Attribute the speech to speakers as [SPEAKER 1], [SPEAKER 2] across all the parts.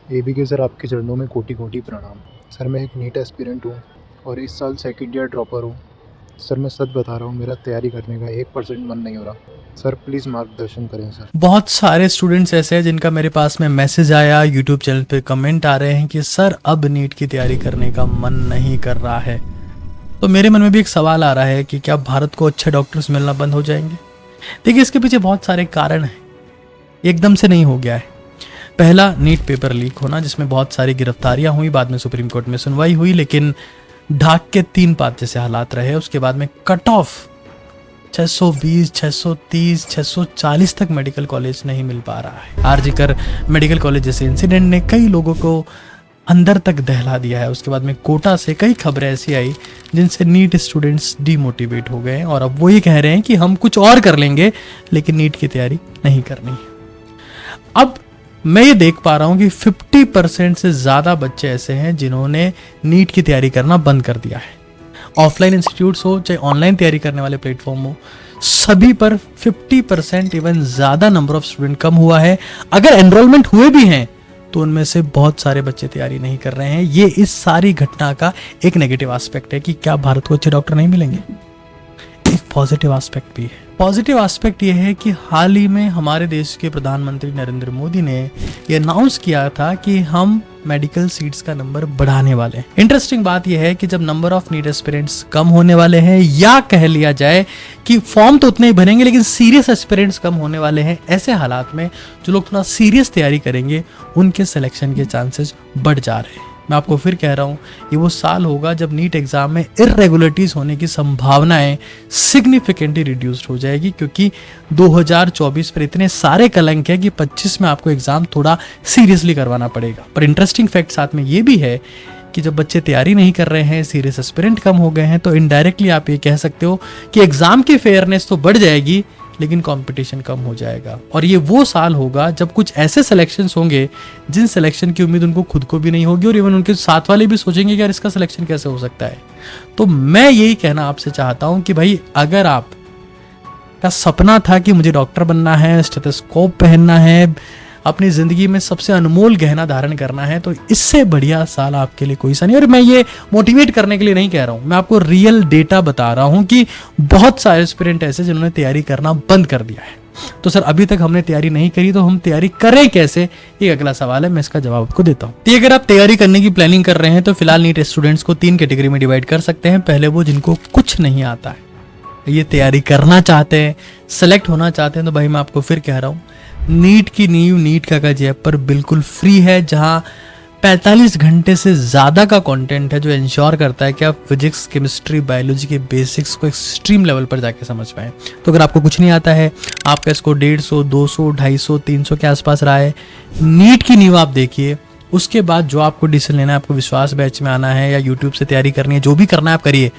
[SPEAKER 1] AB के sir, आपके चरणों में कोटि कोटि प्रणाम। सर, मैं एक नीट एस्पिरेंट हूँ और इस साल सेकंड ईयर ड्रॉपर हूँ। सर, मैं सच बता रहा हूँ, मेरा तैयारी करने का 1% मन नहीं हो रहा। सर, प्लीज़ मार्गदर्शन करें सर।
[SPEAKER 2] बहुत सारे स्टूडेंट्स ऐसे हैं जिनका मेरे पास में मैसेज आया, यूट्यूब चैनल पे कमेंट आ रहे हैं कि सर अब नीट की तैयारी करने का मन नहीं कर रहा है। तो मेरे मन में भी एक सवाल आ रहा है कि क्या भारत को अच्छे डॉक्टर्स मिलना बंद हो जाएंगे। देखिए, इसके पीछे बहुत सारे कारण हैं, एकदम से नहीं हो गया है। पहला, नीट पेपर लीक होना, जिसमें बहुत सारी गिरफ्तारियां हुई, बाद में सुप्रीम कोर्ट में सुनवाई हुई, लेकिन ढाक के 3 पात जैसे हालात रहे। उसके बाद में कट ऑफ 620, 630, 640 तक मेडिकल कॉलेज नहीं मिल पा रहा है। आरजीकर मेडिकल कॉलेज जैसे इंसिडेंट ने कई लोगों को अंदर तक दहला दिया है। उसके बाद में कोटा से कई खबरें ऐसी आई जिनसे नीट स्टूडेंट्स डीमोटिवेट हो गए और अब वो ये कह रहे हैं कि हम कुछ और कर लेंगे लेकिन नीट की तैयारी नहीं करनी है। अब मैं ये देख पा रहा हूं कि 50% से ज़्यादा बच्चे ऐसे हैं जिन्होंने नीट की तैयारी करना बंद कर दिया है। ऑफलाइन इंस्टीट्यूट्स हो चाहे ऑनलाइन तैयारी करने वाले प्लेटफॉर्म हो, सभी पर 50% इवन ज़्यादा नंबर ऑफ स्टूडेंट कम हुआ है। अगर एनरोलमेंट हुए भी हैं तो उनमें से बहुत सारे बच्चे तैयारी नहीं कर रहे हैं। ये इस सारी घटना का एक नेगेटिव एस्पेक्ट है कि क्या भारत को अच्छे डॉक्टर नहीं मिलेंगे। एक पॉजिटिव एस्पेक्ट भी है। पॉजिटिव एस्पेक्ट ये है कि हाल ही में हमारे देश के प्रधानमंत्री नरेंद्र मोदी ने ये अनाउंस किया था कि हम मेडिकल सीट्स का नंबर बढ़ाने वाले हैं। इंटरेस्टिंग बात यह है कि जब नंबर ऑफ नीट एस्पिरेंट्स कम होने वाले हैं, या कह लिया जाए कि फॉर्म तो उतने ही भरेंगे लेकिन सीरियस एस्पिरेंट्स कम होने वाले हैं, ऐसे हालात में जो लोग थोड़ा सीरियस तैयारी करेंगे उनके सिलेक्शन के चांसेस बढ़ जा रहे हैं। मैं आपको फिर कह रहा हूँ, ये वो साल होगा जब नीट एग्जाम में इरेगुलरिटीज होने की संभावनाएं सिग्निफिकेंटली रिड्यूस्ड हो जाएगी, क्योंकि 2024 पर इतने सारे कलंक है कि 25 में आपको एग्जाम थोड़ा सीरियसली करवाना पड़ेगा। पर इंटरेस्टिंग फैक्ट साथ में ये भी है कि जब बच्चे तैयारी नहीं कर रहे हैं, सीरियस एस्पिरेंट कम हो गए हैं, तो इनडायरेक्टली आप ये कह सकते हो कि एग्जाम की फेयरनेस तो बढ़ जाएगी लेकिन कंपटीशन कम हो जाएगा। और ये वो साल होगा जब कुछ ऐसे सिलेक्शंस होंगे जिन सिलेक्शन की उम्मीद उनको खुद को भी नहीं होगी और इवन उनके साथ वाले भी सोचेंगे कि यार इसका सिलेक्शन कैसे हो सकता है। तो मैं यही कहना आपसे चाहता हूं कि भाई, अगर आप का सपना था कि मुझे डॉक्टर बनना है, स्टेथोस्कोप पहनना है, अपनी जिंदगी में सबसे अनमोल गहना धारण करना है, तो इससे बढ़िया साल आपके लिए कोई सा नहीं। और मैं ये मोटिवेट करने के लिए नहीं कह रहा हूं, मैं आपको रियल डेटा बता रहा हूं कि बहुत सारे एस्पिरेंट ऐसे जिन्होंने तैयारी करना बंद कर दिया है। तो सर, अभी तक हमने तैयारी नहीं करी तो हम तैयारी करें कैसे, ये अगला सवाल है। मैं इसका जवाब आपको देता हूं। तो अगर आप तैयारी करने की प्लानिंग कर रहे हैं तो फिलहाल नीट स्टूडेंट्स को 3 कैटेगरी में डिवाइड कर सकते हैं। पहले वो जिनको कुछ नहीं आता है, ये तैयारी करना चाहते हैं, सेलेक्ट होना चाहते हैं, तो भाई मैं आपको फिर कह रहा हूँ, नीट की नींव नीट काका ऐप पर बिल्कुल फ्री है, जहां 45 घंटे से ज़्यादा का कंटेंट है जो इंश्योर करता है कि आप फिजिक्स, केमिस्ट्री, बायोलॉजी के बेसिक्स को एक्सट्रीम लेवल पर जाके समझ पाएं। तो अगर आपको कुछ नहीं आता है, आपका स्कोर 150, 200, 250, 300 के आसपास रहा है, नीट की नींव आप देखिए। उसके बाद जो आपको डिसीजन लेना है, आपको विश्वास बैच में आना है या यूट्यूब से तैयारी करनी है, जो भी करना है आप करिए,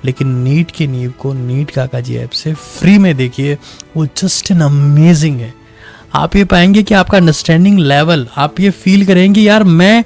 [SPEAKER 2] लेकिन नीट की नींव को नीट काका जी ऐप से फ्री में देखिए। वो जस्ट एन अमेजिंग है। आप ये पाएंगे कि आपका अंडरस्टैंडिंग लेवल, आप ये फील करेंगे यार मैं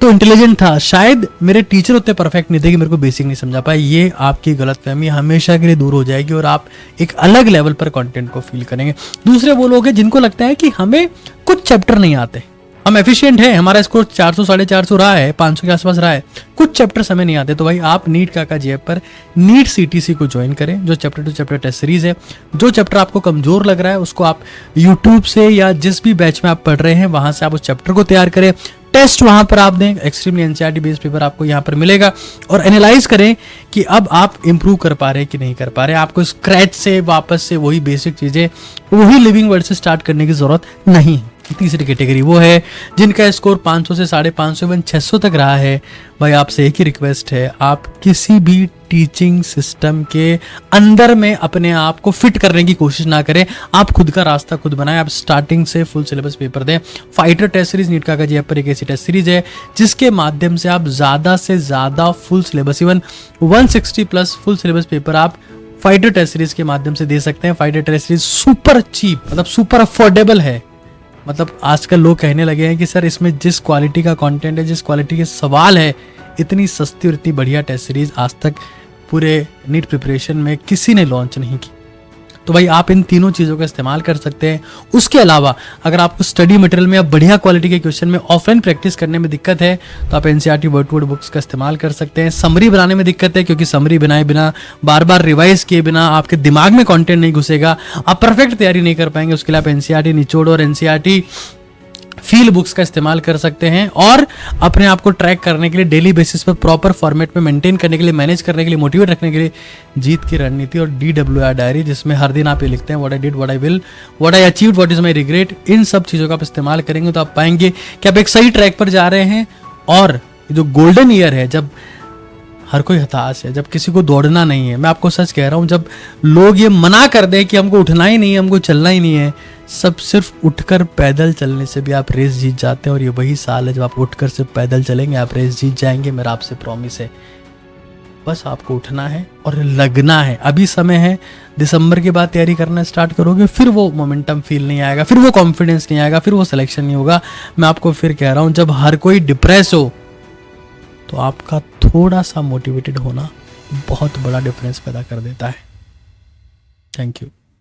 [SPEAKER 2] तो इंटेलिजेंट था, शायद मेरे टीचर उतने परफेक्ट नहीं थे कि मेरे को बेसिक नहीं समझा पाए। ये आपकी गलतफहमी हमेशा के लिए दूर हो जाएगी और आप एक अलग लेवल पर कंटेंट को फील करेंगे। दूसरे वो लोग हैं जिनको लगता है कि हमें कुछ चैप्टर नहीं आते, हम एफिशिएंट हैं, हमारा स्कोर 400, 450 रहा है, 500 के आसपास रहा है, कुछ चैप्टर्स हमें नहीं आते, तो भाई आप नीट काका जी ऐप पर नीट सीटीसी को ज्वाइन करें, जो chapter to chapter test series है। जो चैप्टर आपको कमजोर लग रहा है उसको आप यूट्यूब से या जिस भी बैच में आप पढ़ रहे हैं वहां से आप उस चैप्टर को तैयार करें। टेस्ट वहां पर आप दें, एक्सट्रीमली एनसीईआरटी बेस्ड पेपर आपको यहाँ पर मिलेगा, और एनालाइज करें कि अब आप इंप्रूव कर पा रहे हैं कि नहीं कर पा रहे। आपको स्क्रैच से वापस से वही बेसिक चीजें, वही लिविंग वर्ड से स्टार्ट करने की जरूरत नहीं है। तीसरी कैटेगरी वो है जिनका स्कोर 500 से 550 इवन 600 तक रहा है। भाई आपसे एक ही रिक्वेस्ट है, आप किसी भी टीचिंग सिस्टम के अंदर में अपने आप को फिट करने की कोशिश ना करें, आप खुद का रास्ता खुद बनाएं। आप स्टार्टिंग से फुल सिलेबस पेपर दें। Fighter test series NEET Kaka ji app पर एक ऐसी टेस्ट सीरीज है जिसके माध्यम से आप ज़्यादा से ज़्यादा full syllabus, even 160 plus full syllabus paper आप फाइटर टेस्ट सीरीज के माध्यम से दे सकते हैं। Fighter test series super cheap, मतलब सुपर अफोर्डेबल है। मतलब आजकल लोग कहने लगे हैं कि सर इसमें जिस क्वालिटी का कंटेंट है, जिस क्वालिटी के सवाल है, इतनी सस्ती और इतनी बढ़िया टेस्ट सीरीज आज तक पूरे नीट प्रिपरेशन में किसी ने लॉन्च नहीं की। तो भाई आप इन तीनों चीज़ों का इस्तेमाल कर सकते हैं। उसके अलावा अगर आपको स्टडी मटेरियल में या बढ़िया क्वालिटी के क्वेश्चन में ऑफलाइन प्रैक्टिस करने में दिक्कत है तो आप NCERT word to word books का इस्तेमाल कर सकते हैं। समरी बनाने में दिक्कत है क्योंकि समरी बनाए बिना, बार बार रिवाइज किए बिना आपके दिमाग में कंटेंट नहीं घुसेगा, आप परफेक्ट तैयारी नहीं कर पाएंगे। उसके लिए आप एनसीईआरटी निचोड़ और एनसीईआरटी फील बुक्स का इस्तेमाल कर सकते हैं। और अपने आप को ट्रैक करने के लिए, डेली बेसिस पर प्रॉपर फॉर्मेट में मेंटेन करने के लिए, मैनेज करने के लिए, मोटिवेट रखने के लिए जीत की रणनीति और DWR डायरी, जिसमें हर दिन आप ये लिखते हैं what I did, what I will, what I achieved, what is my regret. इन सब चीज़ों का आप इस्तेमाल करेंगे तो आप पाएंगे कि आप एक सही ट्रैक पर जा रहे हैं। और जो गोल्डन ईयर है, जब हर कोई हताश है, जब किसी को दौड़ना नहीं है, मैं आपको सच कह रहा हूँ, जब लोग ये मना कर दें कि हमको उठना ही नहीं है, हमको चलना ही नहीं है, सब सिर्फ उठकर पैदल चलने से भी आप रेस जीत जाते हैं। और ये वही साल है जब आप उठकर सिर्फ पैदल चलेंगे, आप रेस जीत जाएंगे, मेरा आपसे प्रॉमिस है। बस आपको उठना है और लगना है। अभी समय है, दिसंबर के बाद तैयारी करना स्टार्ट करोगे, फिर वो मोमेंटम फील नहीं आएगा, फिर वो कॉन्फिडेंस नहीं आएगा, फिर वो सिलेक्शन नहीं होगा। मैं आपको फिर कह रहा हूँ, जब हर कोई डिप्रेस हो तो आपका थोड़ा सा मोटिवेटेड होना बहुत बड़ा डिफरेंस पैदा कर देता है। Thank you.